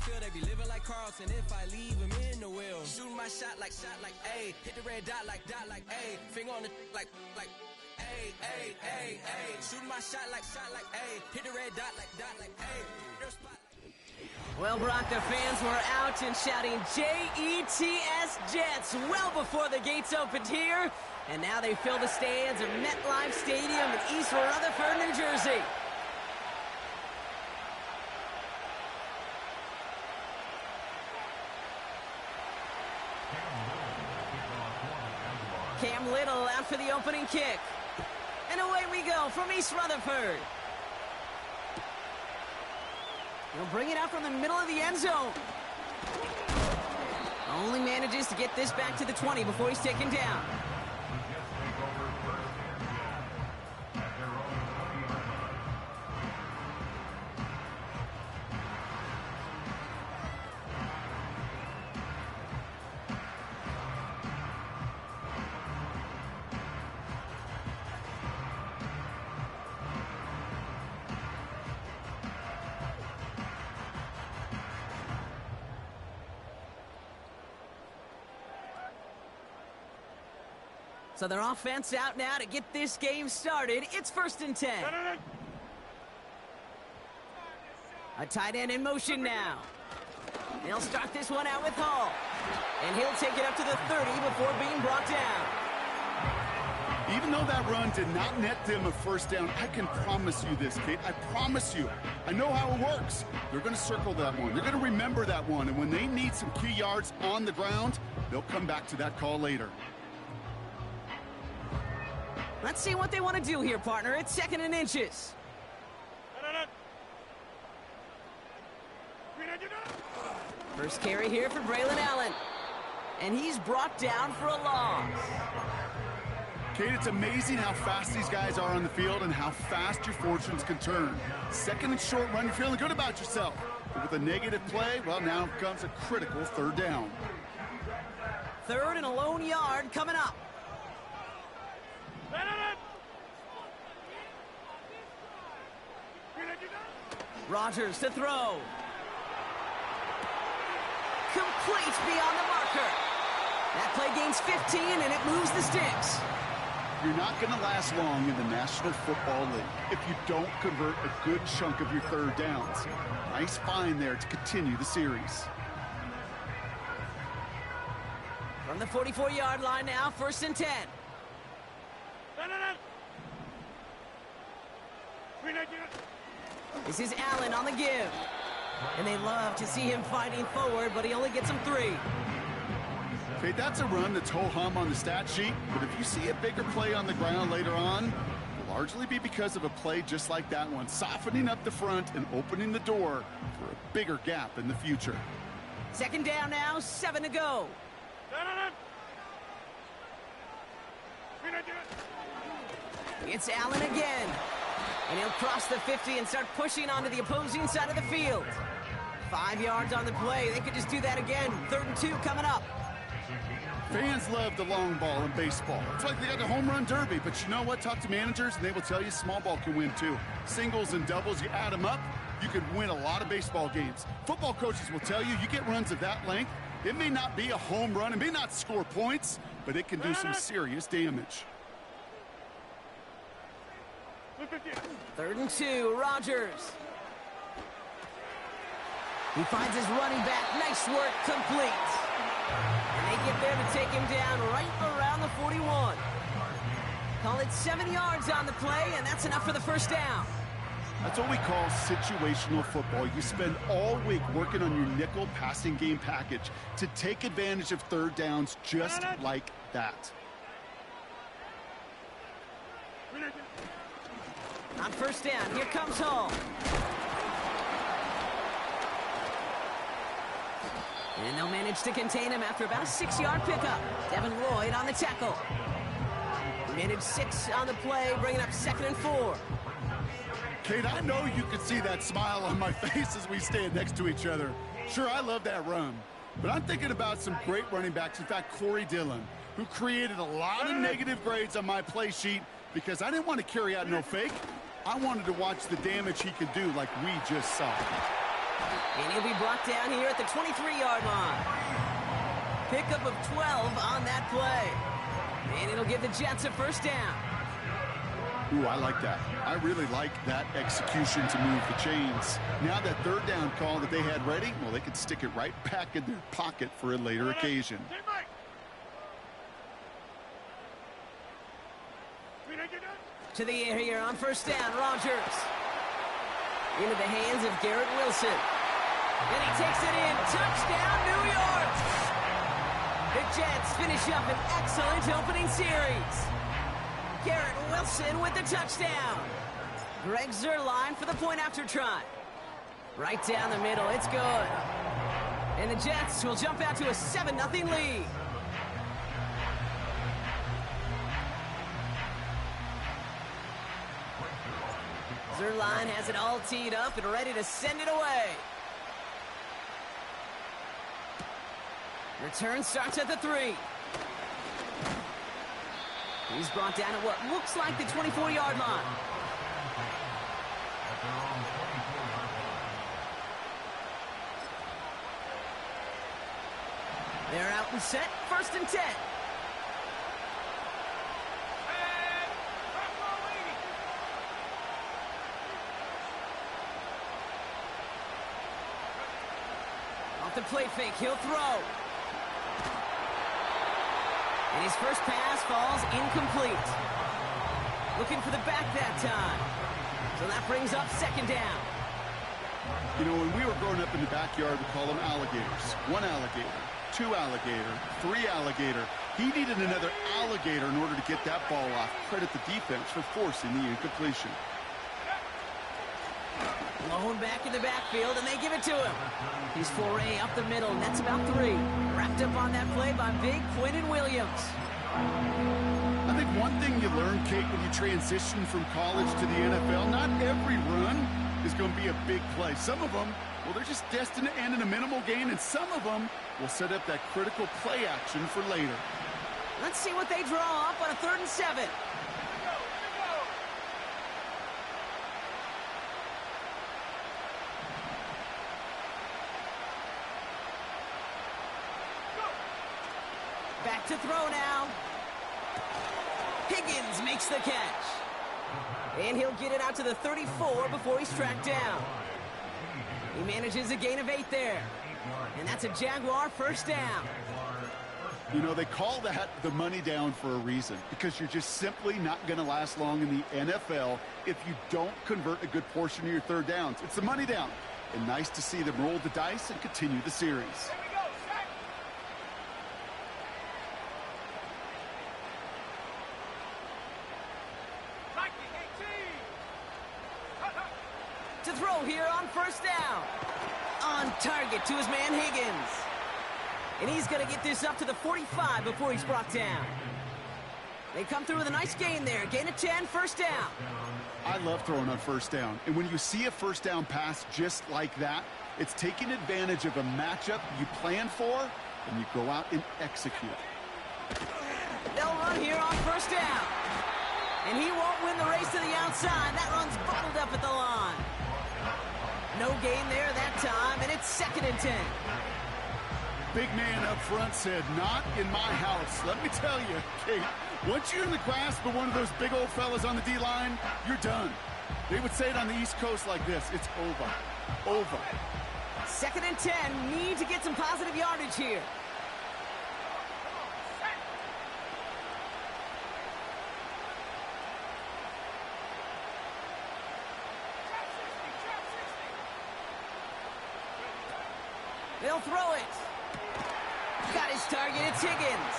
field, they be living like Carlton. If I leave him in the wheel, shooting my shot like, ayy. Hit the red dot like, ayy. Finger on the like, ayy, ayy, ayy, ayy. Shooting my shot like, ayy. Hit the red dot like, ayy. Well, Brock, the fans were out and shouting Jets Jets well before the gates opened here. And now they fill the stands of MetLife Stadium in East Rutherford, New Jersey. Cam Little out for the opening kick. And away we go from East Rutherford. He'll bring it out from the middle of the end zone. Only manages to get this back to the 20 before he's taken down. So their offense out now to get this game started. It's 1st and 10. A tight end in motion now. They'll start this one out with Hall. And he'll take it up to the 30 before being brought down. Even though that run did not net them a first down, I can promise you this, Kate. I promise you. I know how it works. They're going to circle that one. They're going to remember that one. And when they need some key yards on the ground, they'll come back to that call later. Let's see what they want to do here, partner. It's 2nd and inches. First carry here for Braylon Allen. And he's brought down for a loss. Kate, it's amazing how fast these guys are on the field and how fast your fortunes can turn. 2nd and short run, you're feeling good about yourself. But with a negative play, well, now comes a critical 3rd down. 3rd and a lone yard coming up. Rodgers to throw. Complete beyond the marker. That play gains 15 and it moves the sticks. You're not going to last long in the National Football League if you don't convert a good chunk of your 3rd downs. Nice find there to continue the series. From the 44-yard line now, 1st and 10. This is Allen on the give. And they love to see him fighting forward, but he only gets them 3. Okay, that's a run that's ho-hum on the stat sheet, but if you see a bigger play on the ground later on, it'll largely be because of a play just like that one, softening up the front and opening the door for a bigger gap in the future. 2nd down now, 7 to go. It's Allen again. And he'll cross the 50 and start pushing onto the opposing side of the field. 5 yards on the play. They could just do that again. 3rd and 2 coming up. Fans love the long ball in baseball. It's like they got the home run derby, but you know what? Talk to managers and they will tell you small ball can win too. Singles and doubles, you add them up, you can win a lot of baseball games. Football coaches will tell you, you get runs of that length, it may not be a home run, it may not score points, but it can do some serious damage. 3rd and 2, Rodgers. He finds his running back. Nice work, complete. And they get there to take him down right around the 41. Call it 7 yards on the play, and that's enough for the 1st down. That's what we call situational football. You spend all week working on your nickel passing game package to take advantage of 3rd downs just like that. On 1st down, here comes Hall. And they'll manage to contain him after about a 6-yard pickup. Devin Lloyd on the tackle. He managed 6 on the play, bringing up 2nd and 4. Kate, I know you can see that smile on my face as we stand next to each other. Sure, I love that run. But I'm thinking about some great running backs. In fact, Corey Dillon, who created a lot of negative grades on my play sheet because I didn't want to carry out no fake. I wanted to watch the damage he could do like we just saw. And he'll be brought down here at the 23-yard line. Pickup of 12 on that play. And it'll give the Jets a first down. Ooh, I like that. I really like that execution to move the chains. Now that third down call that they had ready, well, they could stick it right back in their pocket for a later occasion. To the air here on first down, Rodgers. Into the hands of Garrett Wilson. And he takes it in. Touchdown, New York! The Jets finish up an excellent opening series. Garrett Wilson with the touchdown. Greg Zuerlein for the point after try. Right down the middle, it's good. And the Jets will jump out to a 7-0 lead. Zuerlein has it all teed up and ready to send it away. Return starts at the 3. He's brought down at what looks like the 24-yard line. They're out and set, 1st and 10. Off the play fake, he'll throw. And his first pass falls incomplete. Looking for the back that time. So that brings up 2nd down. You know, when we were growing up in the backyard, we call them alligators. 1 alligator, 2 alligator, 3 alligator. He needed another alligator in order to get that ball off. Credit the defense for forcing the incompletion. Blown back in the backfield, and they give it to him. He's foray up the middle, and that's about 3. Wrapped up on that play by big Quinnen Williams. I think one thing you learn, Kate, when you transition from college to the NFL, not every run is going to be a big play. Some of them, well, they're just destined to end in a minimal gain, and some of them will set up that critical play action for later. Let's see what they draw up on a 3rd and 7. Back to throw now. Higgins makes the catch. And he'll get it out to the 34 before he's tracked down. He manages a gain of 8 there. And that's a Jaguar first down. You know, they call that the money down for a reason, because you're just simply not going to last long in the NFL if you don't convert a good portion of your third downs. It's the money down. And nice to see them roll the dice and continue the series. To throw here on first down. On target to his man Higgins. And he's going to get this up to the 45 before he's brought down. They come through with a nice gain there. Gain of 10, first down. I love throwing on first down. And when you see a first down pass just like that, it's taking advantage of a matchup you plan for, and you go out and execute. They'll run here on first down. And he won't win the race to the outside. That run's bottled up at the line. No gain there that time, and it's 2nd and 10. Big man up front said, not in my house. Let me tell you, Kate, once you're in the grasp of one of those big old fellas on the D-line, you're done. They would say it on the East Coast like this: it's over. Over. 2nd and 10. Need to get some positive yardage here. They'll throw it. Got his target, it's Higgins.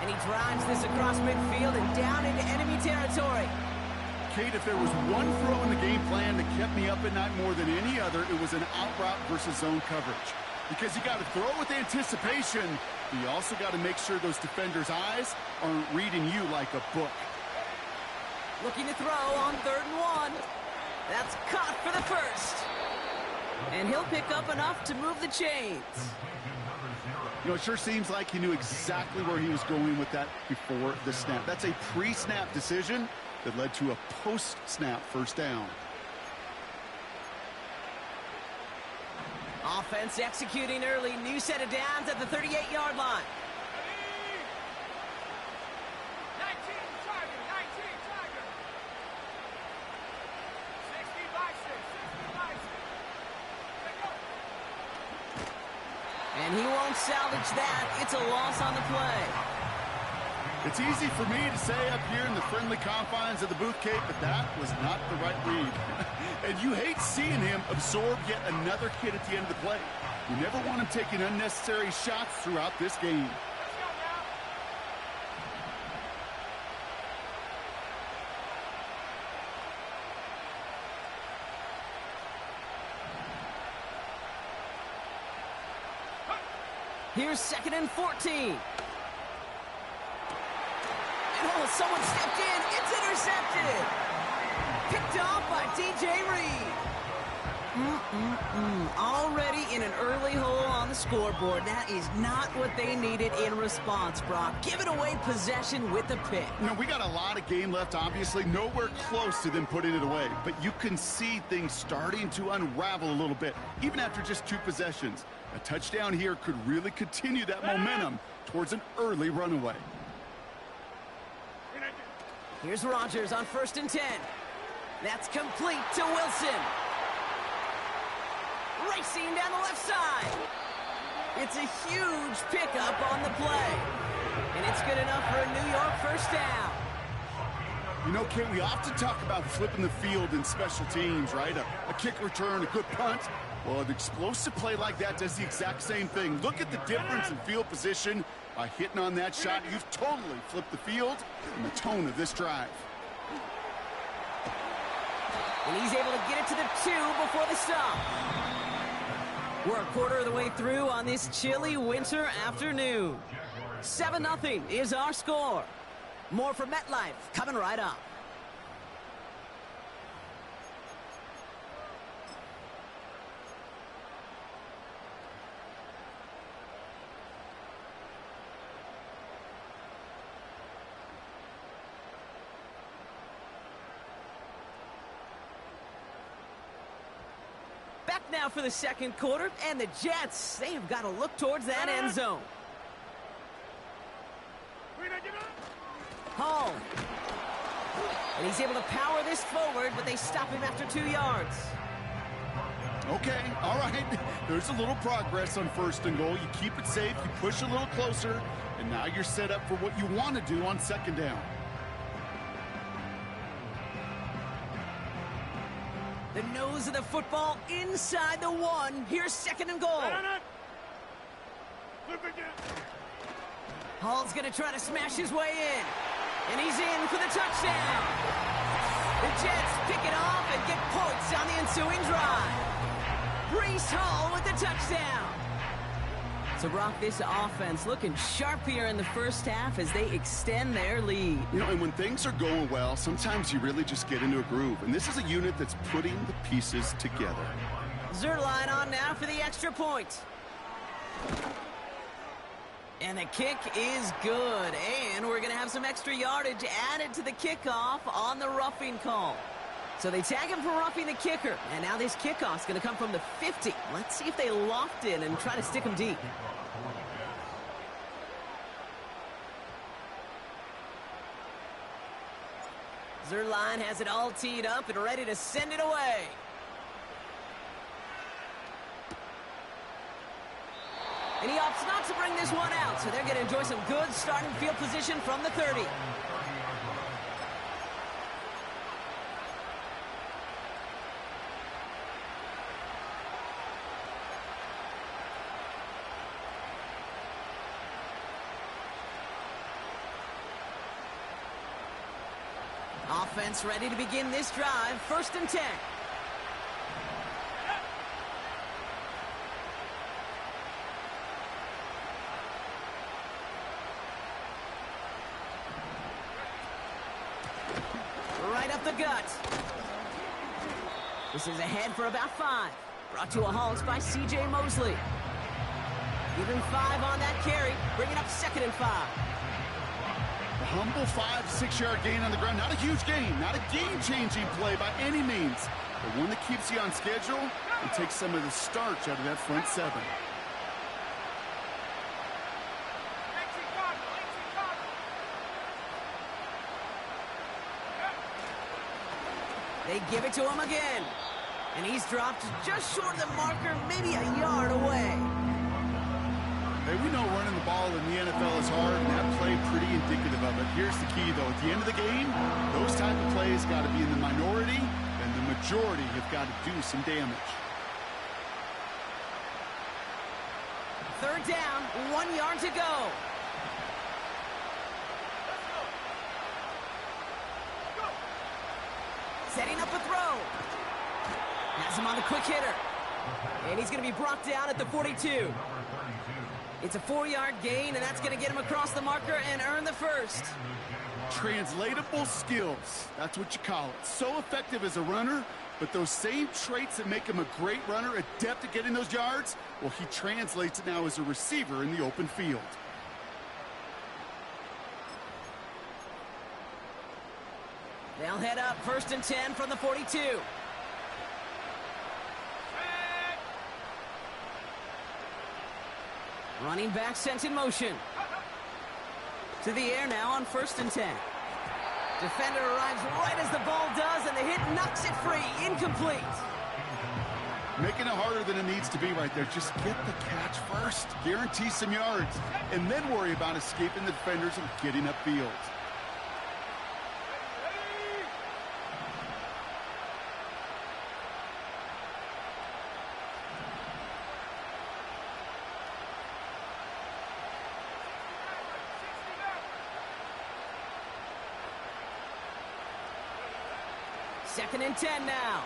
And he drives this across midfield and down into enemy territory. Kate, if there was one throw in the game plan that kept me up at night more than any other, it was an out route versus zone coverage. Because you got to throw with anticipation, but you also got to make sure those defenders' eyes aren't reading you like a book. Looking to throw on 3rd and 1. That's caught for the first. And he'll pick up enough to move the chains. You know, it sure seems like he knew exactly where he was going with that before the snap. That's a pre-snap decision that led to a post-snap first down. Offense executing early. New set of downs at the 38-yard line. 19 Tiger, 19 Tiger. 60 by 6, 60 by 6. And he won't salvage that. It's a loss on the play. It's easy for me to say up here in the friendly confines of the booth, Kate, but that was not the right read. And you hate seeing him absorb yet another kid at the end of the play. You never want him taking unnecessary shots throughout this game. Here's 2nd and 14. Oh, someone stepped in. It's intercepted. Picked off by DJ Reed. Already in an early hole on the scoreboard. That is not what they needed in response, Brock. Giving away possession with a pick. You know, we got a lot of game left, obviously. Nowhere close to them putting it away. But you can see things starting to unravel a little bit, even after just 2 possessions. A touchdown here could really continue that momentum towards an early runaway. Here's Rodgers on 1st and 10. That's complete to Wilson. Racing down the left side. It's a huge pickup on the play. And it's good enough for a New York 1st down. You know, Kate, we often talk about flipping the field in special teams, right? A kick return, a good punt. Well, an explosive play like that does the exact same thing. Look at the difference in field position. By hitting on that shot, you've totally flipped the field and the tone of this drive. And he's able to get it to the 2 before the stop. We're a quarter of the way through on this chilly winter afternoon. 7-0 is our score. More from MetLife coming right up. Back now for the 2nd quarter, and the Jets, they have got to look towards that end zone. Hall. And he's able to power this forward, but they stop him after 2 yards. Okay, all right. There's a little progress on 1st and goal. You keep it safe, you push a little closer, and now you're set up for what you want to do on 2nd down. The nose of the football inside the 1. Here's 2nd and goal. Hall's going to try to smash his way in. And he's in for the touchdown. The Jets pick it off and get points on the ensuing drive. Breece Hall with the touchdown. So, Brock, this offense looking sharp here in the 1st half as they extend their lead. You know, and when things are going well, sometimes you really just get into a groove. And this is a unit that's putting the pieces together. Zerline on now for the extra point. And the kick is good. And we're going to have some extra yardage added to the kickoff on the roughing call. So they tag him for roughing the kicker. And now this kickoff's going to come from the 50. Let's see if they loft in and try to stick him deep. Zerline has it all teed up and ready to send it away. And he opts not to bring this one out, so they're going to enjoy some good starting field position from the 30. Offense ready to begin this drive. 1st and 10. Right up the gut. This is ahead for about 5. Brought to a halt by C.J. Mosley. Give him 5 on that carry. Bringing up 2nd and 5. A humble 5-6 yard gain on the ground. Not a huge gain. Not a game-changing play by any means. the one that keeps you on schedule and takes some of the starch out of that front seven. They give it to him again. And he's dropped just short of the marker, maybe a yard away. Hey, we know running the ball in the NFL is hard, and that play pretty indicative of it. Here's the key, though. At the end of the game, those type of plays got to be in the minority, and the majority have got to do some damage. Third down, 1 yard to go. Setting up a throw. Has him on the quick hitter. And he's going to be brought down at the 42. It's a 4-yard gain, and that's going to get him across the marker and earn the first. Translatable skills. That's what you call it. So effective as a runner, but those same traits that make him a great runner, adept at getting those yards, well, he translates it now as a receiver in the open field. They'll head up 1st and 10 from the 42. Running back sent in motion. To the air now on 1st and 10. Defender arrives right as the ball does, and the hit knocks it free. Incomplete. Making it harder than it needs to be right there. Just get the catch first. Guarantee some yards. And then worry about escaping the defenders and getting upfield. Second and 10 now.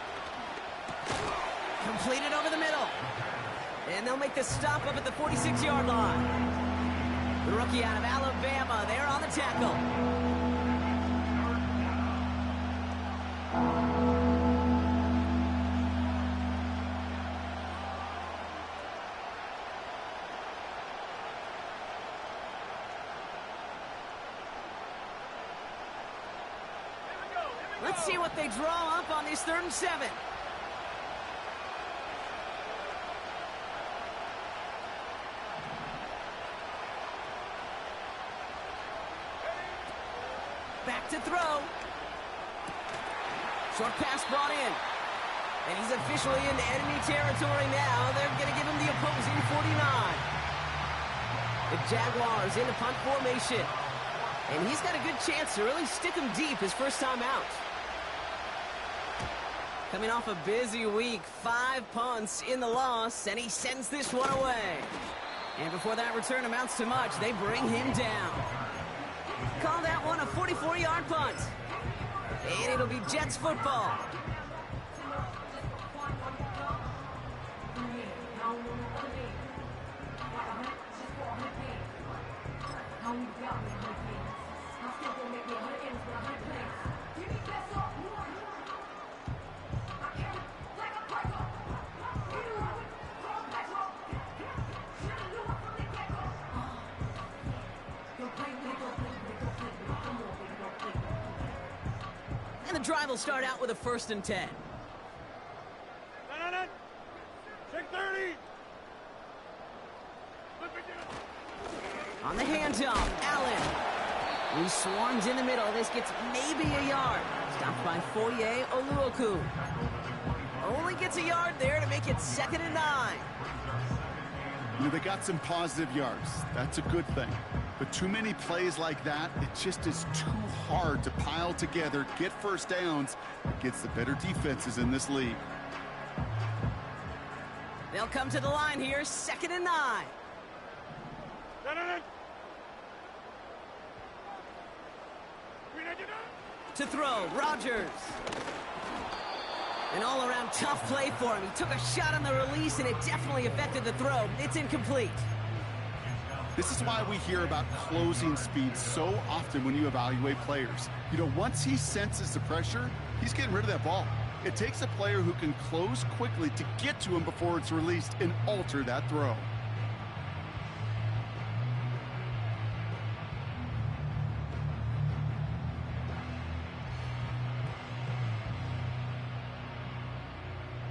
Completed over the middle. And they'll make the stop up at the 46-yard line. The rookie out of Alabama, they're on the tackle. Let's see what they draw up on this 3rd and 7. Back to throw. Short pass brought in. And he's officially into enemy territory now. They're going to give him the opposing 49. The Jaguars in the punt formation. And he's got a good chance to really stick him deep his first time out. Coming off a busy week, 5 punts in the loss, and he sends this one away. And before that return amounts to much, they bring him down. Call that one a 44-yard punt. And it'll be Jets football. And the drive will start out with a 1st and 10. On the handoff, Allen. He swarms in the middle. This gets maybe a yard. Stopped by Foye Oluoku. Only gets a yard there to make it 2nd and 9. You know, they got some positive yards. That's a good thing. But too many plays like that, it just is too hard to pile together, get first downs against the better defenses in this league. They'll come to the line here, 2nd and 9. To throw, Rodgers. An all-around tough play for him. He took a shot on the release, and it definitely affected the throw. It's incomplete. This is why we hear about closing speed so often when you evaluate players. You know, once he senses the pressure, he's getting rid of that ball. It takes a player who can close quickly to get to him before it's released and alter that throw.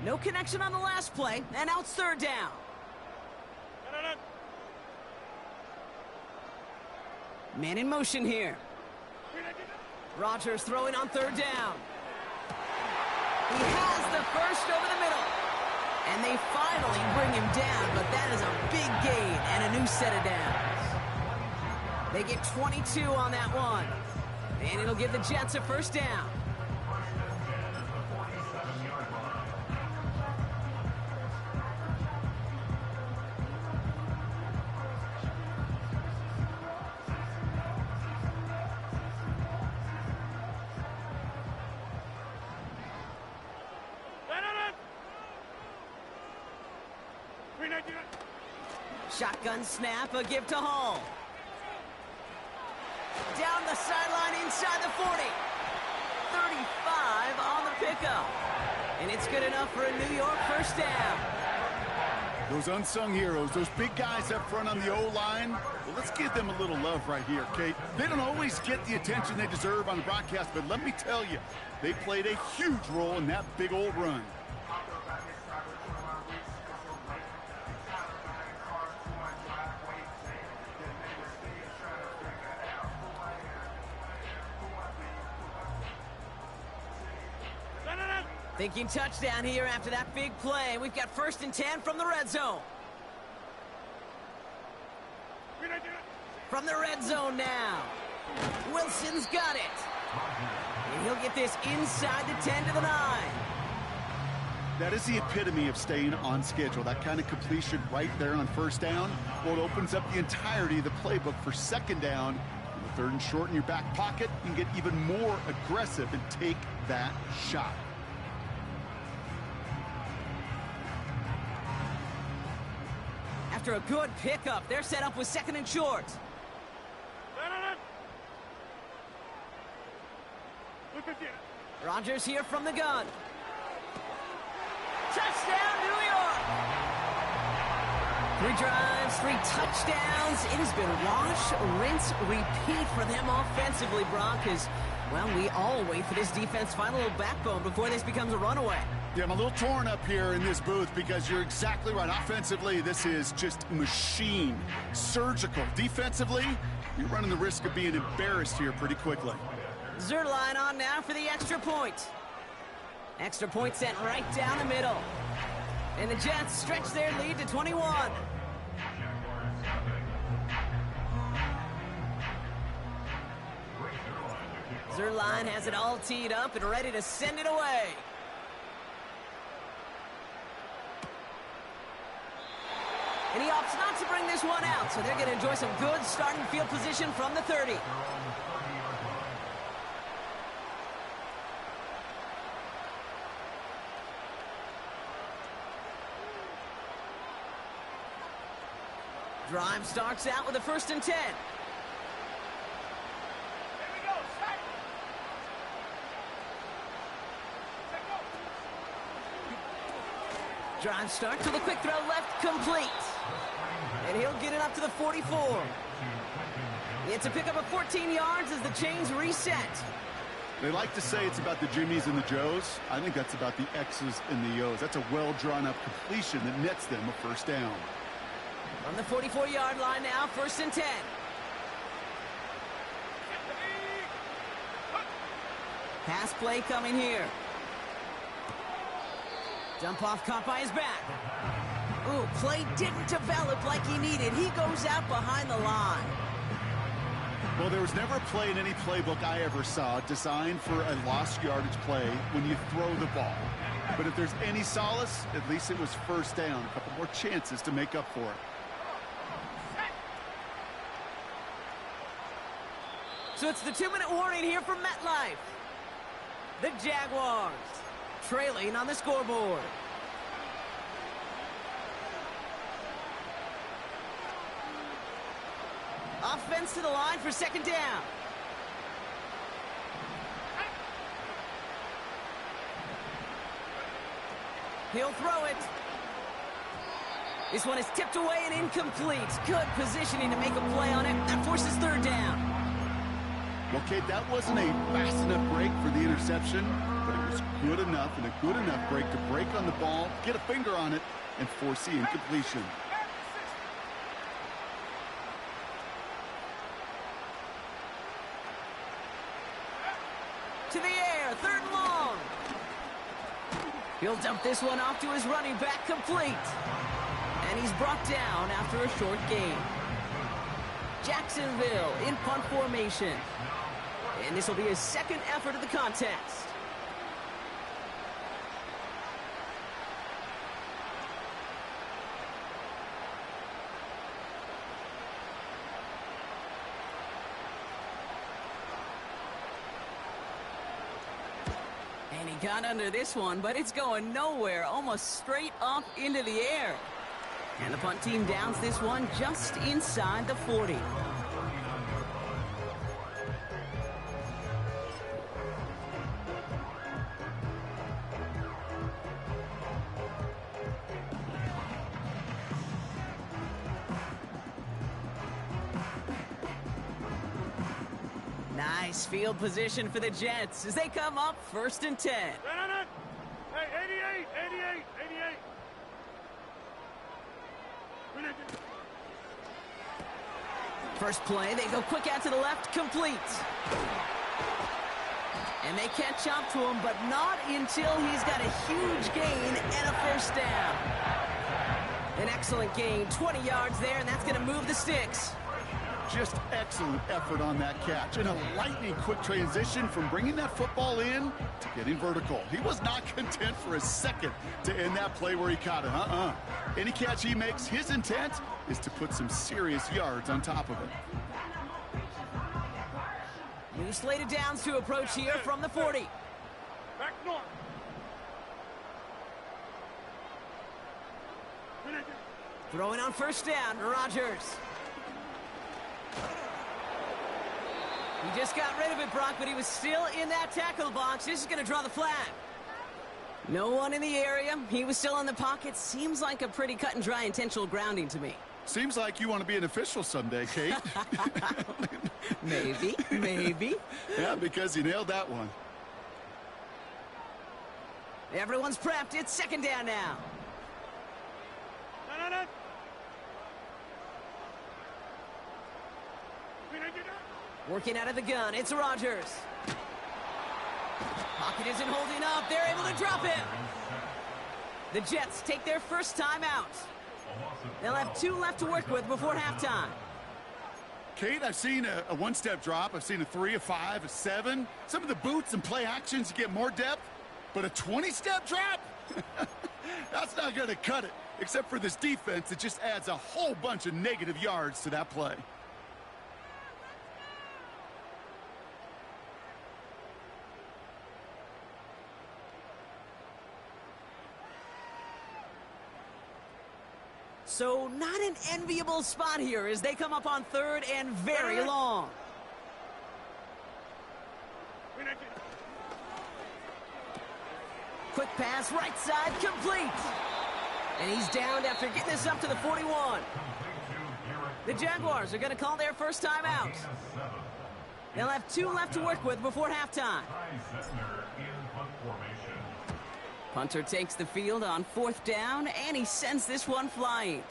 No connection on the last play, and now it's third down. Man in motion here. Rodgers throwing on third down. He has the first over the middle. And they finally bring him down, but that is a big gain and a new set of downs. They get 22 on that one. And it'll give the Jets a first down. Shotgun snap, a give to Hall. Down the sideline inside the 40. 35 on the pickup. And it's good enough for a New York first down. Those unsung heroes, those big guys up front on the O-line, well, let's give them a little love right here, Kate. They don't always get the attention they deserve on the broadcast, but let me tell you, they played a huge role in that big old run. Thinking touchdown here after that big play. We've got 1st and 10 from the red zone. From the red zone now. Wilson's got it. And he'll get this inside the 10 to the 9. That is the epitome of staying on schedule. That kind of completion right there on first down. Well, it opens up the entirety of the playbook for second down. On the 3rd and short in your back pocket, you can get even more aggressive and take that shot. After a good pickup, they're set up with 2nd and short. Rodgers here from the gun. Touchdown, New York! 3 drives, 3 touchdowns. It has been wash, rinse, repeat for them offensively, Brock, as, well, we all wait for this defense to find a little backbone before this becomes a runaway. Yeah, I'm a little torn up here in this booth because you're exactly right. Offensively, this is just machine, surgical. Defensively, you're running the risk of being embarrassed here pretty quickly. Zerline on now for the extra point. Extra point sent right down the middle. And the Jets stretch their lead to 21. Zerline has it all teed up and ready to send it away. And he opts not to bring this one out, so they're going to enjoy some good starting field position from the 30. Drive starts out with a 1st and 10. Drive starts with a quick throw left, complete. And he'll get it up to the 44. It's a pickup of 14 yards as the chains reset. They like to say it's about the Jimmies and the Joes. I think that's about the X's and the O's. That's a well-drawn-up completion that nets them a first down. On the 44-yard line now, 1st and 10. Pass play coming here. Dump off caught by his back. Ooh, play didn't develop like he needed. He goes out behind the line. Well, there was never a play in any playbook I ever saw designed for a lost yardage play when you throw the ball. But if there's any solace, at least it was first down. A couple more chances to make up for it. So it's the 2-minute warning here from MetLife. The Jaguars trailing on the scoreboard. Offense to the line for 2nd down. He'll throw it. This one is tipped away and incomplete. Good positioning to make a play on it. That forces 3rd down. Well, Kate, that wasn't a fast enough break for the interception. but it was good enough and a good enough break to break on the ball, get a finger on it, and force the incompletion. To the air, 3rd and long. He'll dump this one off to his running back, complete. And he's brought down after a short gain. Jacksonville in punt formation. And this will be his 2nd effort of the contest. And he got under this one, but it's going nowhere, almost straight up into the air. And the punt team downs this one just inside the 40. Nice field position for the Jets as they come up 1st and 10. Hey, 88, 88, 88. First play, they go quick out to the left, complete. And they catch up to him, but not until he's got a huge gain and a 1st down. An excellent gain, 20 yards there, and that's going to move the sticks. Just excellent effort on that catch. And a lightning quick transition from bringing that football in to getting vertical. He was not content for a second to end that play where he caught it. Any catch he makes, his intent is to put some serious yards on top of it. New slated downs to approach here from the 40. Back north. Throwing on 1st down, Rodgers. He just got rid of it, Brock, but he was still in that tackle box. This is going to draw the flag. No one in the area. He was still in the pocket. Seems like a pretty cut and dry intentional grounding to me. Seems like you want to be an official someday, Kate. Maybe. Yeah, because you nailed that one. Everyone's prepped. It's 2nd down now. No. Working out of the gun, it's Rodgers. Pocket isn't holding up. They're able to drop it. The Jets take their 1st time out. They'll have 2 left to work with before halftime. Kate, I've seen a 1-step drop. I've seen a 3, a 5, a 7. Some of the boots and play actions get more depth, but a 20-step drop? That's not going to cut it, except for this defense that just adds a whole bunch of negative yards to that play. So not an enviable spot here as they come up on 3rd and very long. Quick pass, right side, complete. And he's downed after getting this up to the 41. The Jaguars are going to call their 1st time out. They'll have 2 left to work with before halftime. Punter takes the field on 4th down, and he sends this one flying.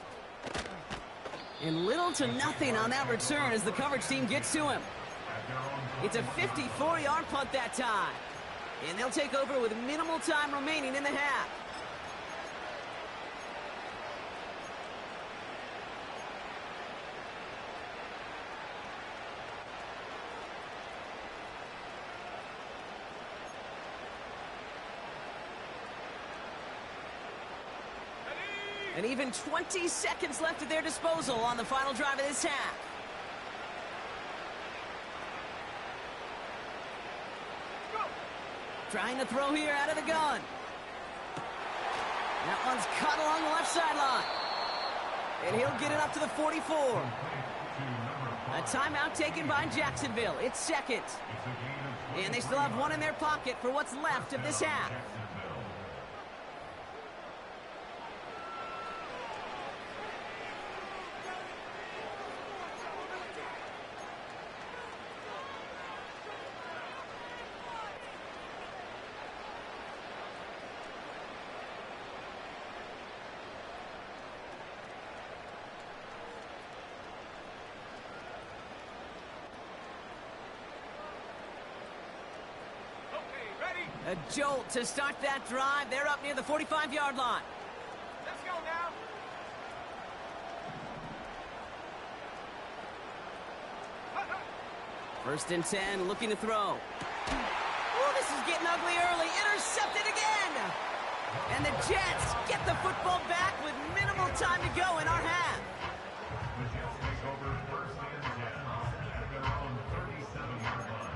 And little to nothing on that return as the coverage team gets to him. It's a 54-yard punt that time. And they'll take over with minimal time remaining in the half. And even 20 seconds left at their disposal on the final drive of this half. Trying to throw here out of the gun. That one's cut along the left sideline. And he'll get it up to the 44. A timeout taken by Jacksonville. It's 2nd. And they still have 1 in their pocket for what's left of this half. A jolt to start that drive. They're up near the 45-yard line. Let's go now. First and 10, looking to throw. Oh, this is getting ugly early. Intercepted again. And the Jets get the football back with minimal time to go in our half. The Jets take over first and 10 at their own 37-yard line.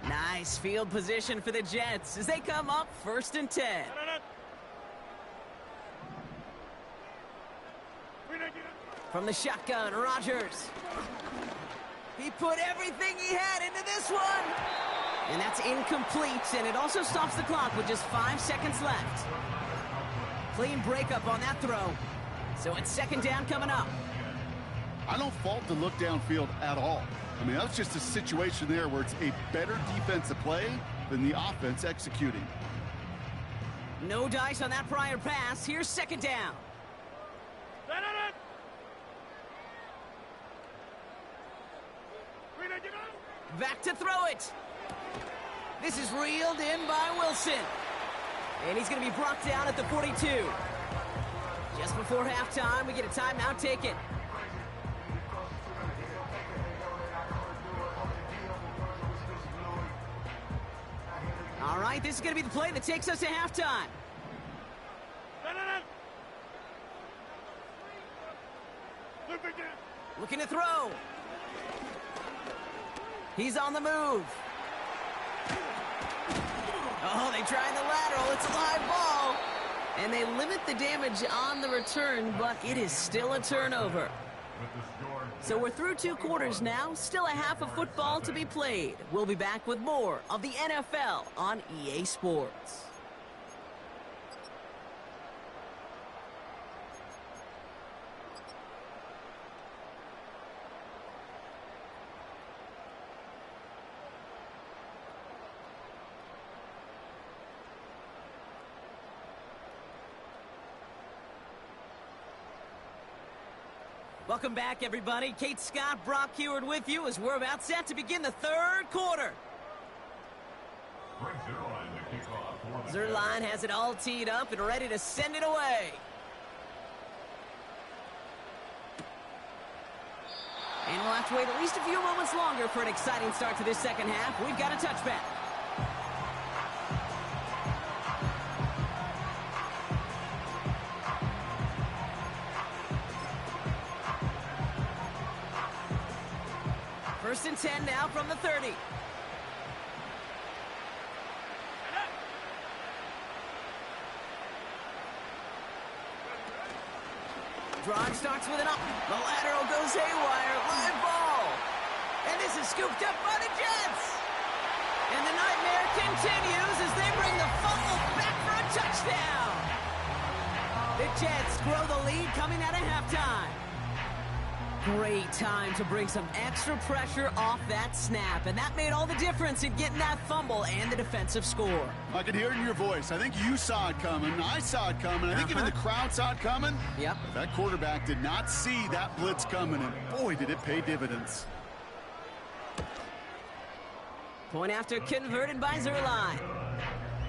Nice field position for the Jets as they come up first and 10. From the shotgun, Rodgers. He put everything he had into this one. And that's incomplete, and it also stops the clock with just 5 seconds left. Clean breakup on that throw. So it's second down coming up. I don't fault the look downfield at all. I mean, that's just a situation there where it's a better defensive play than the offense executing. No dice on that prior pass. Here's second down. Back to throw it. This is reeled in by Wilson. And he's going to be brought down at the 42. Just before halftime, we get a timeout taken. All right, this is going to be the play that takes us to halftime. Looking to throw. He's on the move. Oh, they tried the lateral. It's a live ball. And they limit the damage on the return, but it is still a turnover. So we're through 2 quarters now. Still a half of football to be played. We'll be back with more of the NFL on EA Sports. Welcome back, everybody. Kate Scott, Brock Heward with you as we're about set to begin the 3rd quarter. Zerline has it all teed up and ready to send it away. And we'll have to wait at least a few moments longer for an exciting start to this second half. We've got a touchback. First and 10 now from the 30. Drive starts with an up. The lateral goes haywire. Live ball. And this is scooped up by the Jets. And the nightmare continues as they bring the fumble back for a touchdown. The Jets grow the lead coming out of halftime. Great time to bring some extra pressure off that snap, and that made all the difference in getting that fumble and the defensive score. I could hear it in your voice. I think you saw it coming. I saw it coming. I think even the crowd saw it coming. Yep. That quarterback did not see that blitz coming, and boy, did it pay dividends. Point after converted by Zerline.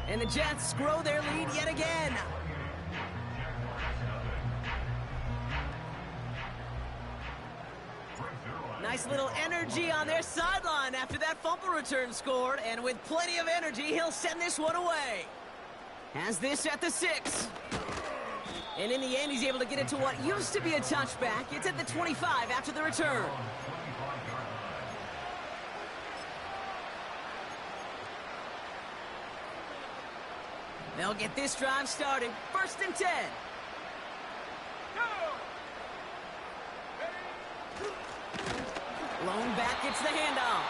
And the Jets grow their lead yet again. Nice little energy on their sideline after that fumble return scored, and with plenty of energy, he'll send this one away. Has this at the 6. And in the end, he's able to get it to what used to be a touchback. It's at the 25 after the return. They'll get this drive started. First and 10. Lone back gets the handoff.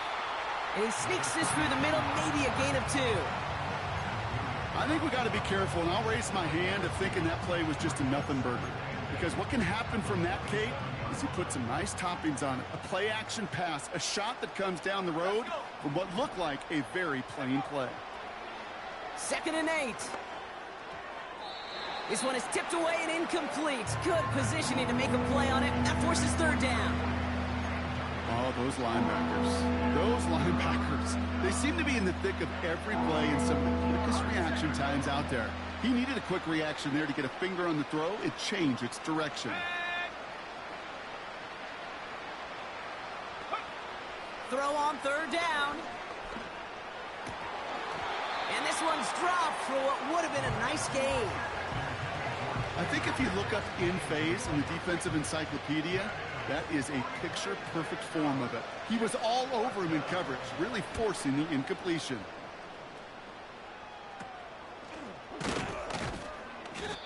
And he sneaks this through the middle, maybe a gain of 2. I think we got to be careful, and I'll raise my hand of thinking that play was just a nothing burger. Because what can happen from that, Kate, is he put some nice toppings on it. A play-action pass, a shot that comes down the road from what looked like a very plain play. 2nd and 8. This one is tipped away and incomplete. Good positioning to make a play on it. That forces 3rd down. Oh, those linebackers. Those linebackers. They seem to be in the thick of every play and some of the quickest reaction times out there. He needed a quick reaction there to get a finger on the throw and change its direction. Throw on 3rd down. And this one's dropped for what would have been a nice gain. I think if you look up in phase in the defensive encyclopedia, that is a picture-perfect form of it. He was all over him in coverage, really forcing the incompletion.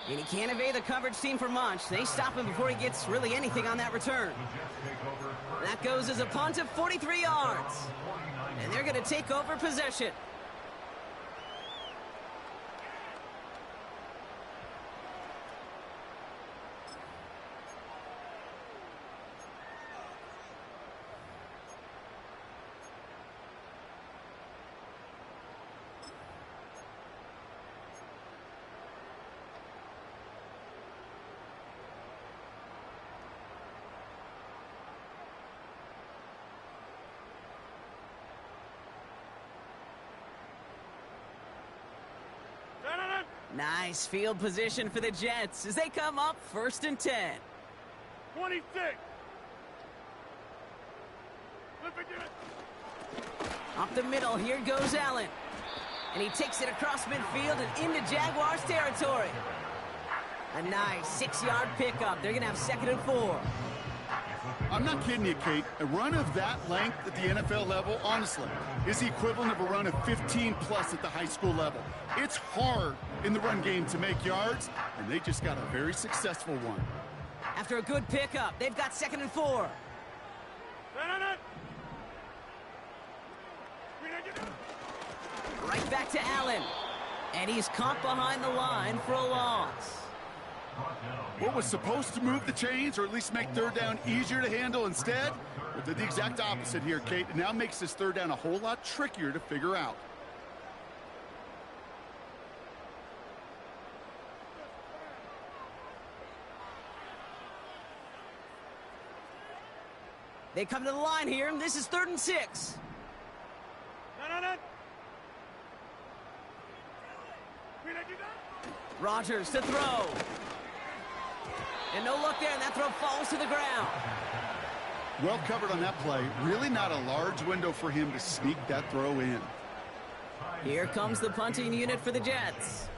And he can't evade the coverage team for much. They stop him before he gets really anything on that return. That goes as a punt of 43 yards. And they're going to take over possession. Nice field position for the Jets as they come up 1st and 10. 26. Up the middle, here goes Allen. And he takes it across midfield and into Jaguars territory. A nice 6-yard pickup. They're going to have 2nd and 4. I'm not kidding you, Kate. A run of that length at the NFL level, honestly, is the equivalent of a run of 15-plus at the high school level. It's hard in the run game to make yards, and they just got a very successful one. After a good pickup, they've got 2nd and 4. Right back to Allen. And he's caught behind the line for a loss. What was supposed to move the chains, or at least make 3rd down easier to handle instead, well, did the exact opposite here, Kate. It now makes this 3rd down a whole lot trickier to figure out. They come to the line here, and this is 3rd and 6. Rodgers to throw. And no look there, and that throw falls to the ground. Well covered on that play. Really not a large window for him to sneak that throw in. Here comes the punting unit for the Jets.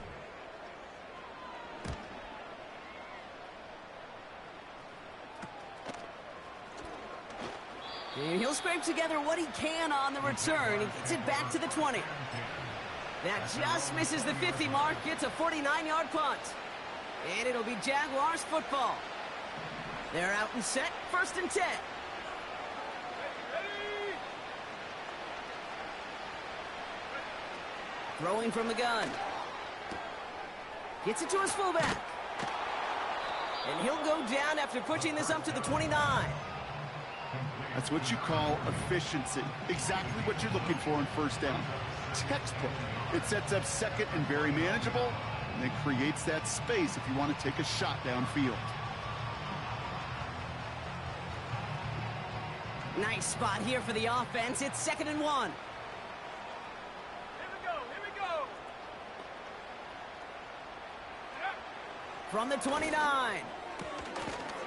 And he'll scrape together what he can on the return. He gets it back to the 20. That just misses the 50 mark. Gets a 49-yard punt. And it'll be Jaguars football. They're out and set. 1st and 10. Throwing from the gun. Gets it to his fullback. And he'll go down after pushing this up to the 29. That's what you call efficiency. Exactly what you're looking for on 1st down. Textbook. It sets up 2nd and very manageable, and then creates that space if you want to take a shot downfield. Nice spot here for the offense. It's 2nd and 1. Here we go. From the 29.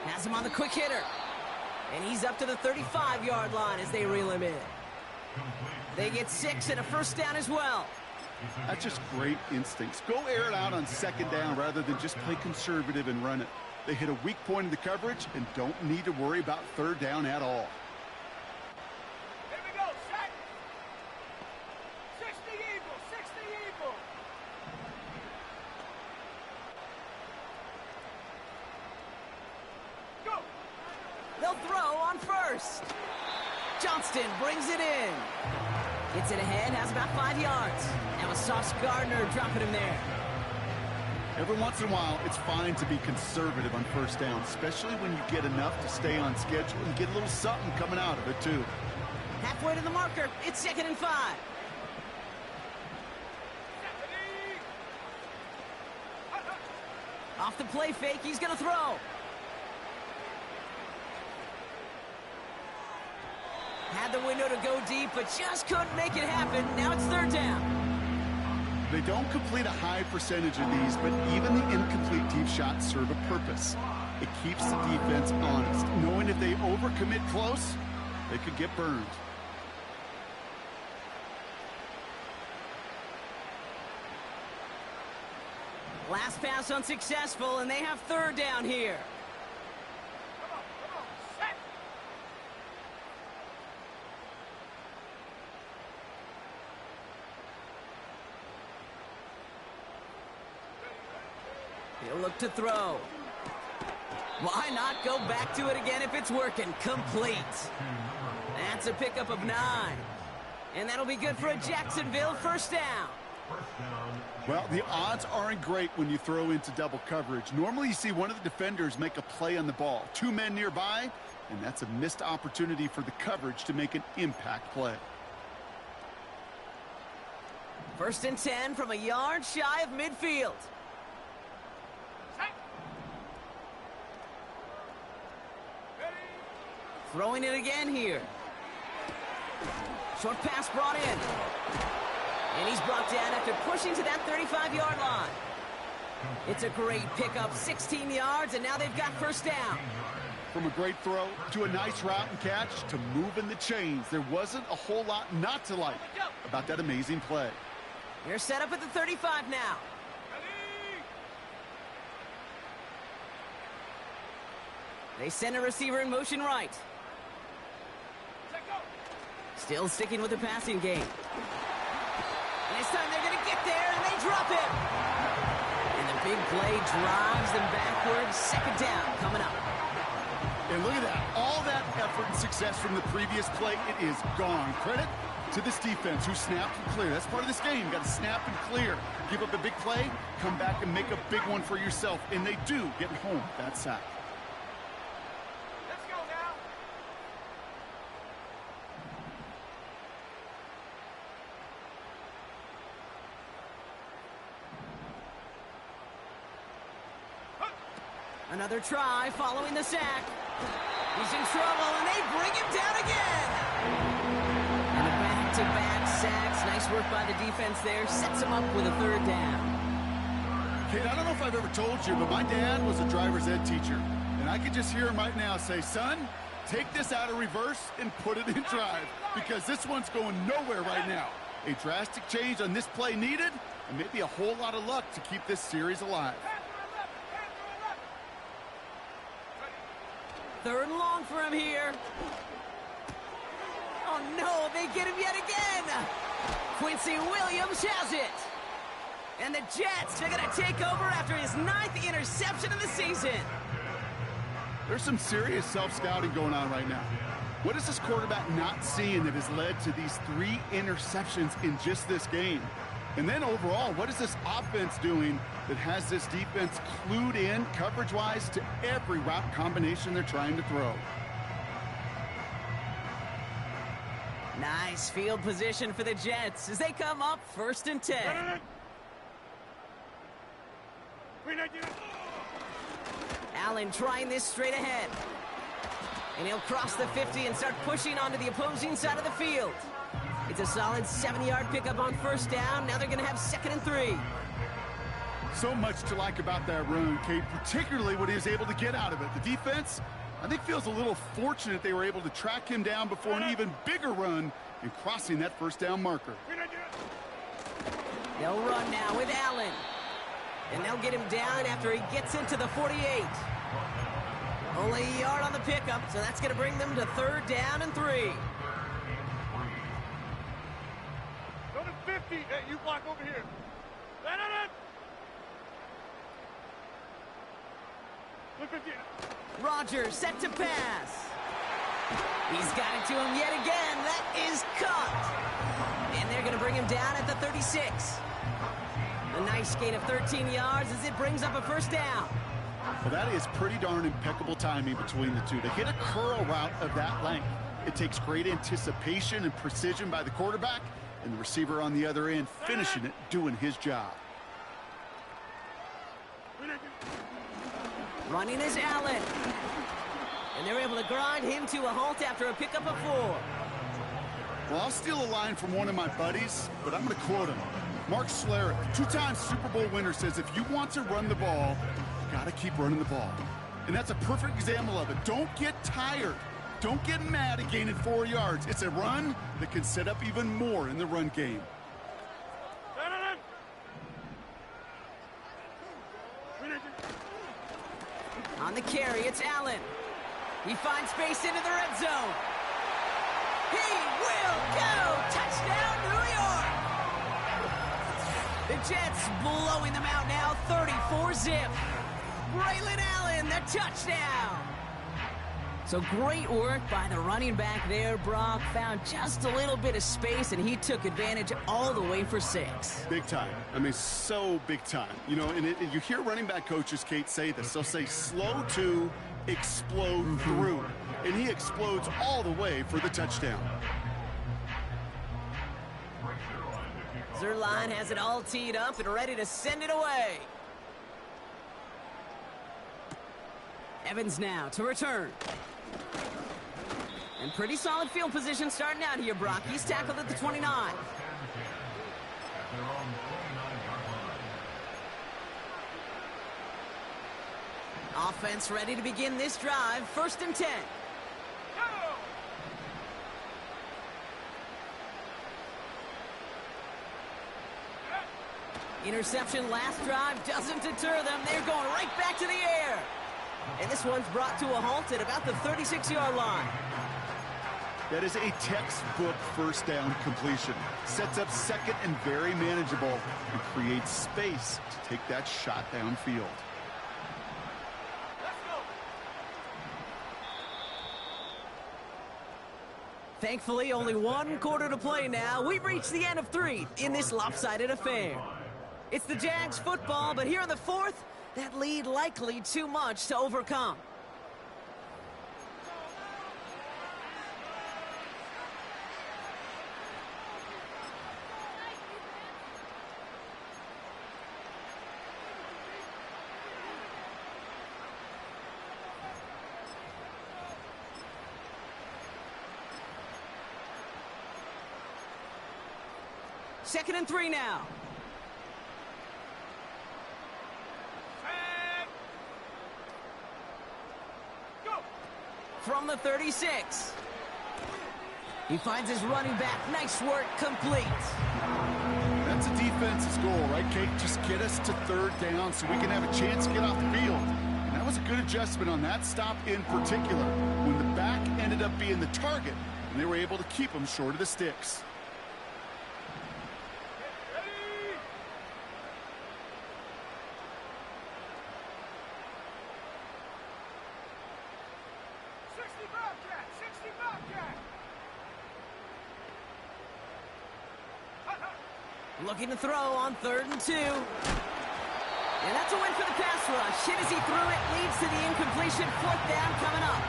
Has him on the quick hitter. And he's up to the 35-yard line as they reel him in. They get 6 and a 1st down as well. That's just great instincts. Go air it out on 2nd down rather than just play conservative and run it. They hit a weak point in the coverage and don't need to worry about 3rd down at all. Here we go, set. 60 Eagles, 60 Eagles. Go. They'll throw on 1st. Johnston brings it in. Gets it ahead, has about 5 yards. That was Sauce Gardner dropping him there. Every once in a while, it's fine to be conservative on 1st down, especially when you get enough to stay on schedule and get a little something coming out of it, too. Halfway to the marker, it's 2nd and 5. Off the play fake, he's going to throw. Had the window to go deep, but just couldn't make it happen. Now it's third down. They don't complete a high percentage of these, but even the incomplete deep shots serve a purpose. It keeps the defense honest, knowing if they overcommit close, they could get burned. Last pass unsuccessful, and they have third down here. Come on, set. He'll look to throw. Why not go back to it again if it's working? Complete. That's a pickup of 9. And that'll be good for a Jacksonville first down. Well, the odds aren't great when you throw into double coverage. Normally you see one of the defenders make a play on the ball. 2 men nearby, and that's a missed opportunity for the coverage to make an impact play. First and 10 from a yard shy of midfield. Set. Ready. Throwing it again here. Short pass brought in. And he's brought down after pushing to that 35-yard line. It's a great pickup, 16 yards, and now they've got first down. From a great throw to a nice route and catch to moving the chains, there wasn't a whole lot not to like about that amazing play. They're set up at the 35 now. Ready. They send a receiver in motion right. Set, go. Still sticking with the passing game. And this time they're going to get there, and they drop him. And the big play drives them backwards. Second down coming up. And look at that. All that effort and success from the previous play, it is gone. Credit to this defense who snapped and clear. That's part of this game. You got to snap and clear. Give up a big play, come back and make a big one for yourself. And they do get home that sack. Let's go now. Another try following the sack. He's in trouble, and they bring him down again. And a back-to-back sacks. Nice work by the defense there. Sets him up with a third down. Kid, I don't know if I've ever told you, but my dad was a driver's ed teacher. And I could just hear him right now say, son, take this out of reverse and put it in drive. Because this one's going nowhere right now. A drastic change on this play needed, and maybe a whole lot of luck to keep this series alive. Third and long for him here. Oh, no, they get him yet again. Quincy Williams has it. And the Jets are going to take over after his 9th interception of the season. There's some serious self-scouting going on right now. What is this quarterback not seeing that has led to these 3 interceptions in just this game? And then overall, what is this offense doing that has this defense clued in coverage-wise to every route combination they're trying to throw? Nice field position for the Jets as they come up first and 10. Allen trying this straight ahead. And he'll cross the 50 and start pushing onto the opposing side of the field. It's a solid 7-yard pickup on first down. Now they're going to have 2nd and 3. So much to like about that run, Kate, particularly what he was able to get out of it. The defense, I think, feels a little fortunate they were able to track him down before an even bigger run and crossing that first down marker. They'll run now with Allen. And they'll get him down after he gets into the 48. Only a yard on the pickup, so that's going to bring them to 3rd down and 3. Go to 50. Hey, you block over here. Look at you. Rodgers set to pass. He's got it to him yet again. That is caught. And they're going to bring him down at the 36. A nice gain of 13 yards as it brings up a first down. Well, that is pretty darn impeccable timing between the two. To hit a curl route of that length, it takes great anticipation and precision by the quarterback, and the receiver on the other end finishing it, doing his job. Running is Allen. And they're able to grind him to a halt after a pickup of 4. Well, I'll steal a line from one of my buddies, but I'm going to quote him. Mark Schlereth, 2-time Super Bowl winner, says if you want to run the ball, you got to keep running the ball. And that's a perfect example of it. Don't get tired. Don't get mad at gaining 4 yards. It's a run that can set up even more in the run game. On the carry, it's Allen. He finds space into the red zone. He will go! Touchdown, New York! The Jets blowing them out now, 34-zip. Braylon Allen, the touchdown! So great work by the running back there, Brock. Found just a little bit of space, and he took advantage all the way for 6. Big time. I mean, so big time. You know, and you hear running back coaches, Kate, say this. They'll say slow to explode through. And he explodes all the way for the touchdown. Zerline has it all teed up and ready to send it away. Evans now to return. And pretty solid field position starting out here, Brock. He's tackled at the 29. Offense ready to begin this drive. 1st and 10. Interception last drive doesn't deter them. They're going right back to the air. And this one's brought to a halt at about the 36-yard line. That is a textbook 1st down completion. Sets up 2nd and very manageable and creates space to take that shot downfield. Thankfully, only 1 quarter to play now. We've reached the end of 3 in this lopsided affair. It's the Jags football, but here in the 4th, that lead likely too much to overcome. Second and 3 now. From the 36. He finds his running back. Nice work, complete. That's a defense's goal, right, Kate? Just get us to 3rd down so we can have a chance to get off the field. And that was a good adjustment on that stop in particular, when the back ended up being the target, and they were able to keep him short of the sticks. Looking to throw on 3rd and 2. And that's a win for the pass rush. Hit as he threw it, leads to the incompletion. 4th down coming up.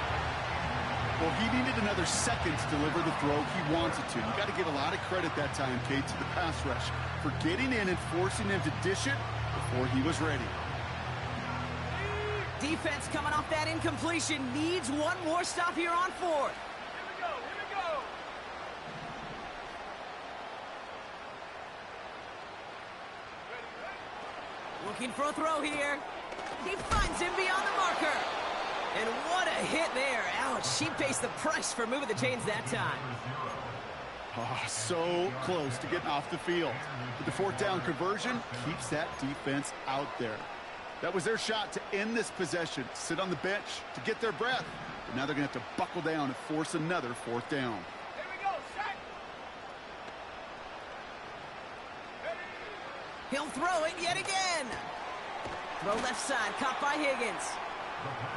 Well, he needed another second to deliver the throw he wanted to. You got to give a lot of credit that time, Kate, to the pass rush for getting in and forcing him to dish it before he was ready. Defense coming off that incompletion needs 1 more stop here on 4th. Looking for a throw here. He finds him beyond the marker. And what a hit there. Ouch, she pays the price for moving the chains that time. Oh, so close to getting off the field. But the 4th down conversion keeps that defense out there. That was their shot to end this possession, sit on the bench to get their breath. But now they're going to have to buckle down and force another 4th down. He'll throw it yet again. Throw left side, caught by Higgins.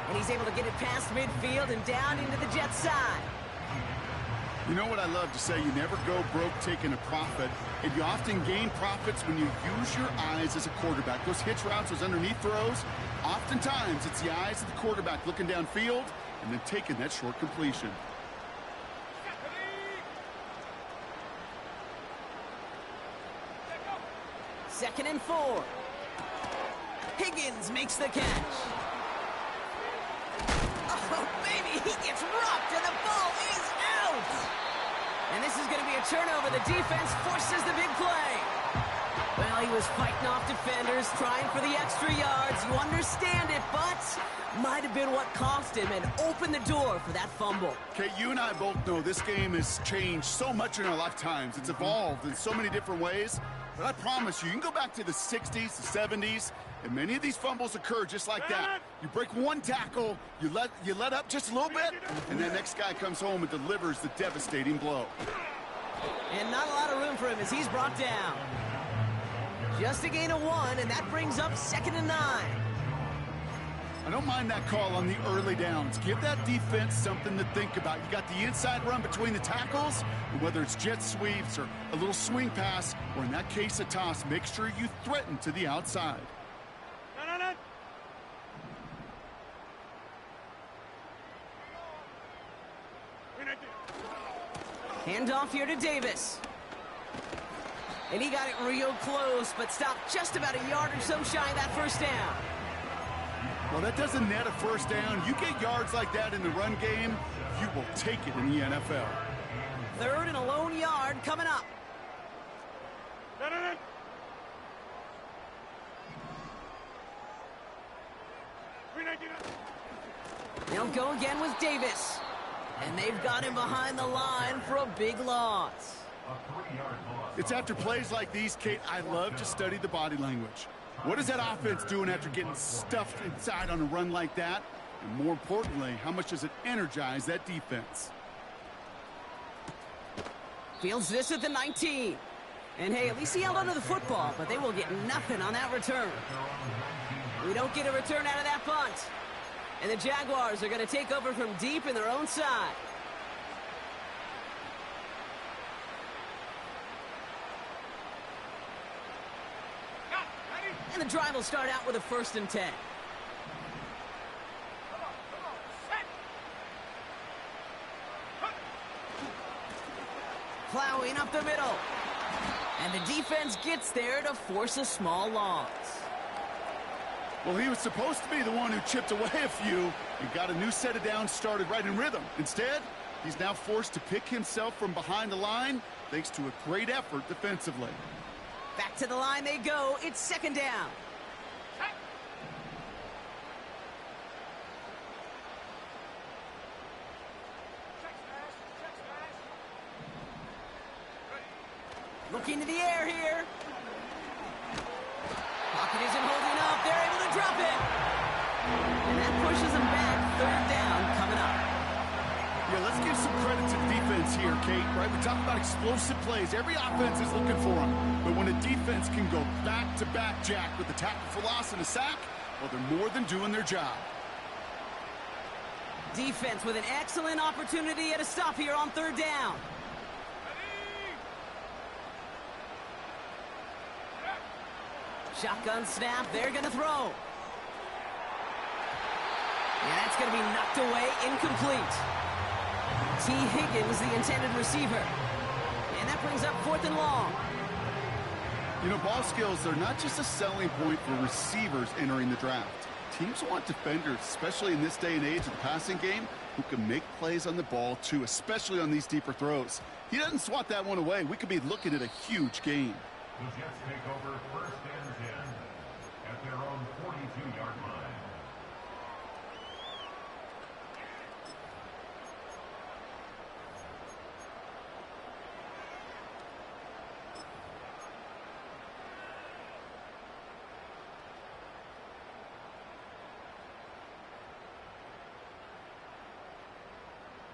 And he's able to get it past midfield and down into the Jets side. You know what I love to say? You never go broke taking a profit. And you often gain profits when you use your eyes as a quarterback. Those hitch routes, those underneath throws, oftentimes it's the eyes of the quarterback looking downfield and then taking that short completion. Second and 4. Higgins makes the catch. Oh, baby, he gets rocked, and the ball is out. And this is going to be a turnover. The defense forces the big play. Well, he was fighting off defenders, trying for the extra yards. You understand it, but might have been what cost him and opened the door for that fumble. Okay, you and I both know this game has changed so much in our lifetimes. It's evolved in so many different ways. But I promise you, you can go back to the 60s, the 70s, and many of these fumbles occur just like that. You break one tackle, you let up just a little bit, and the next guy comes home and delivers the devastating blow. And not a lot of room for him as he's brought down. Just a gain of 1, and that brings up 2nd and 9. I don't mind that call on the early downs. Give that defense something to think about. You got the inside run between the tackles, and whether it's jet sweeps or a little swing pass, or in that case a toss, make sure you threaten to the outside. Handoff here to Davis. And he got it real close, but stopped just about a yard or so shy of that first down. Well, that doesn't net a first down. You get yards like that in the run game, you will take it in the NFL. 3rd and a lone yard coming up. They'll go again with Davis. And they've got him behind the line for a big loss. It's after plays like these, Kate, I love to study the body language. What is that offense doing after getting stuffed inside on a run like that? And more importantly, how much does it energize that defense? Fields this at the 19. And hey, at least he held onto the football, but they will get nothing on that return. We don't get a return out of that punt. And the Jaguars are going to take over from deep in their own side. And the drive will start out with a 1st and 10. Plowing up the middle. And the defense gets there to force a small loss. Well, he was supposed to be the one who chipped away a few and got a new set of downs started right in rhythm. Instead, he's now forced to pick himself from behind the line thanks to a great effort defensively. Back to the line they go. It's 2nd down. Looking to the air here. Pocket isn't holding up. They're able to drop it. And that pushes them back. 3rd down coming up. Yeah, let's give some credit to the defense here, Kate, right? We talk about explosive plays. Every offense is looking for them. But when a defense can go back-to-back, Jack, with a tackle for loss and a sack, well, they're more than doing their job. Defense with an excellent opportunity at a stop here on 3rd down. Shotgun snap, they're going to throw. And that's going to be knocked away, incomplete. T. Higgins, the intended receiver. And that brings up 4th and long. You know, ball skills are not just a selling point for receivers entering the draft. Teams want defenders, especially in this day and age of the passing game, who can make plays on the ball, too, especially on these deeper throws. He doesn't swat that one away. We could be looking at a huge game. The Jets take over 1st and 10 at their own 42-yard line.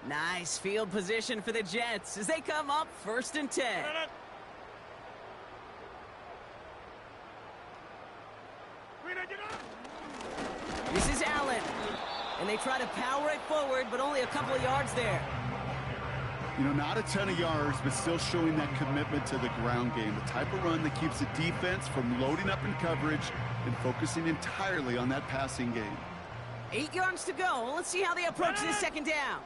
Nice field position for the Jets as they come up 1st and 10. This is Allen. And they try to power it forward, but only a couple of yards there. You know, not a ton of yards, but still showing that commitment to the ground game. The type of run that keeps the defense from loading up in coverage and focusing entirely on that passing game. 8 yards to go. Let's see how they approach this 2nd down.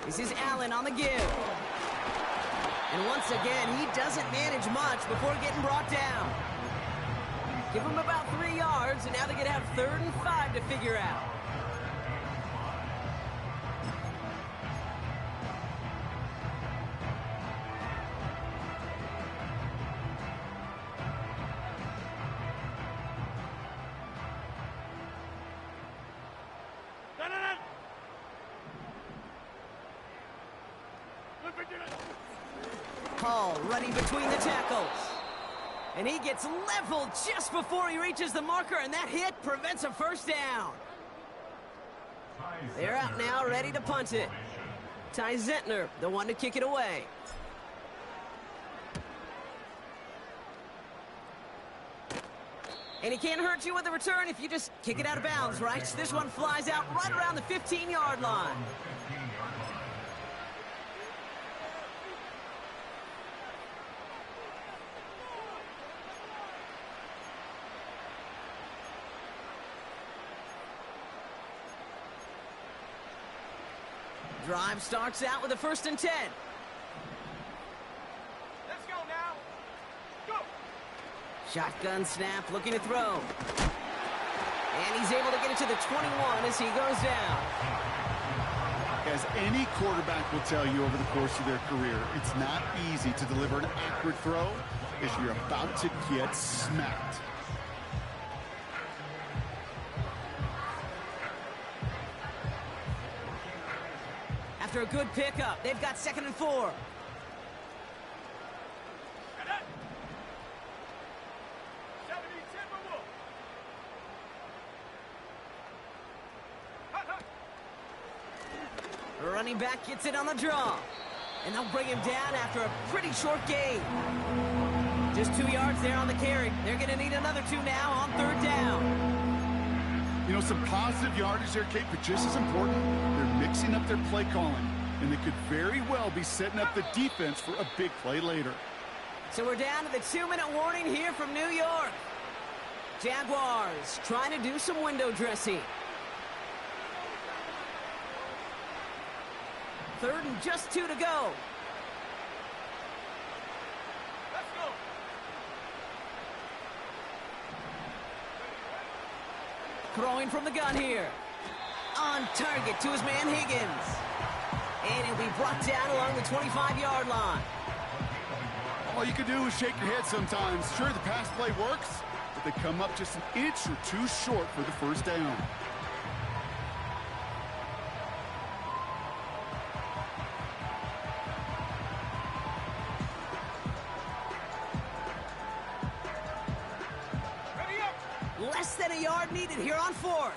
This is Allen on the give. And once again, he doesn't manage much before getting brought down. Give him about 3 yards, and now they're going to have 3rd and 5 to figure out. Hall running between the tackles. And he gets leveled just before he reaches the marker, and that hit prevents a 1st down. They're out now, ready to punt it. Ty Zentner, the one to kick it away. And he can't hurt you with the return if you just kick it out of bounds, right? This one flies out right around the 15-yard line. Drive starts out with a 1st and 10. Let's go now. Go. Shotgun snap, looking to throw. And he's able to get it to the 21 as he goes down. As any quarterback will tell you over the course of their career, it's not easy to deliver an accurate throw as you're about to get smacked. After a good pickup, they've got 2nd and 4. The running back gets it on the draw. And they'll bring him down after a pretty short gain. Just 2 yards there on the carry. They're going to need another 2 now on 3rd down. You know, some positive yardage there, Kate, but just as important, they're mixing up their play calling. And they could very well be setting up the defense for a big play later. So we're down to the 2-minute warning here from New York. Jaguars trying to do some window dressing. 3rd and just 2 to go. Let's go. Throwing from the gun here. On target to his man Higgins. And he'll be brought down along the 25-yard line. All you can do is shake your head sometimes. Sure, the pass play works, but they come up just an inch or 2 short for the 1st down. Less than a yard needed here on 4th.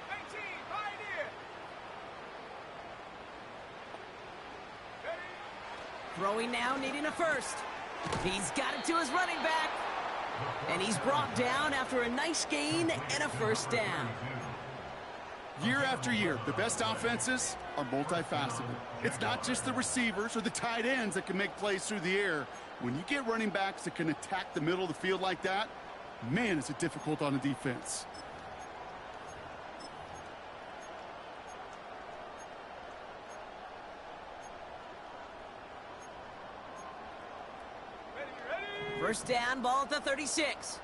18, Pioneer. Throwing now, needing a 1st. He's got it to his running back. And he's brought down after a nice gain and a 1st down. Year after year, the best offenses are multifaceted. It's not just the receivers or the tight ends that can make plays through the air. When you get running backs that can attack the middle of the field like that, man, is it difficult on a defense. Ready. 1st down, ball at the 36.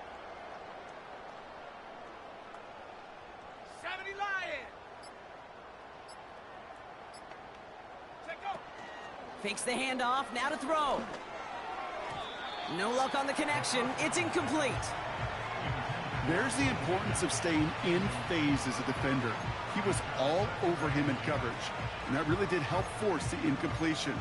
70 Lion. Take go. Fakes the handoff, now to throw. No luck on the connection. It's incomplete. There's the importance of staying in phase as a defender. He was all over him in coverage, and that really did help force the incompletion.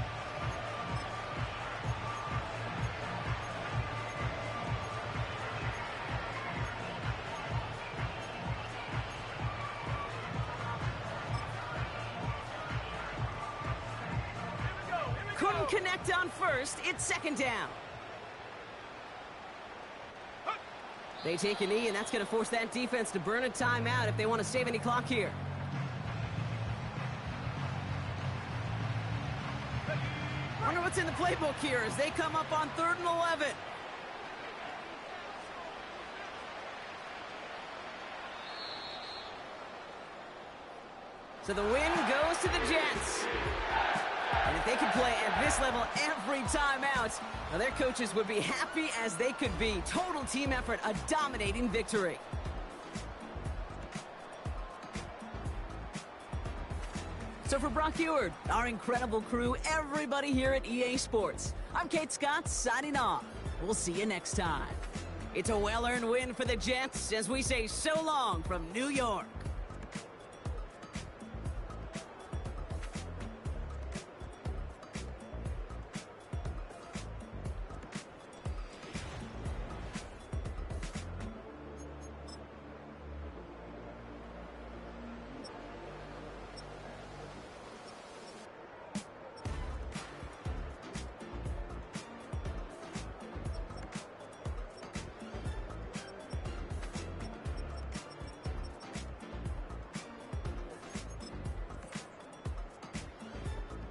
Couldn't connect on 1st. It's 2nd down. They take a knee, and that's going to force that defense to burn a timeout if they want to save any clock here. Wonder what's in the playbook here as they come up on 3rd and 11. So the win goes to the Jets. And if they could play at this level every time out, well, their coaches would be happy as they could be. Total team effort, a dominating victory. So for Brock Eward, our incredible crew, everybody here at EA Sports, I'm Kate Scott signing off. We'll see you next time. It's a well-earned win for the Jets as we say so long from New York.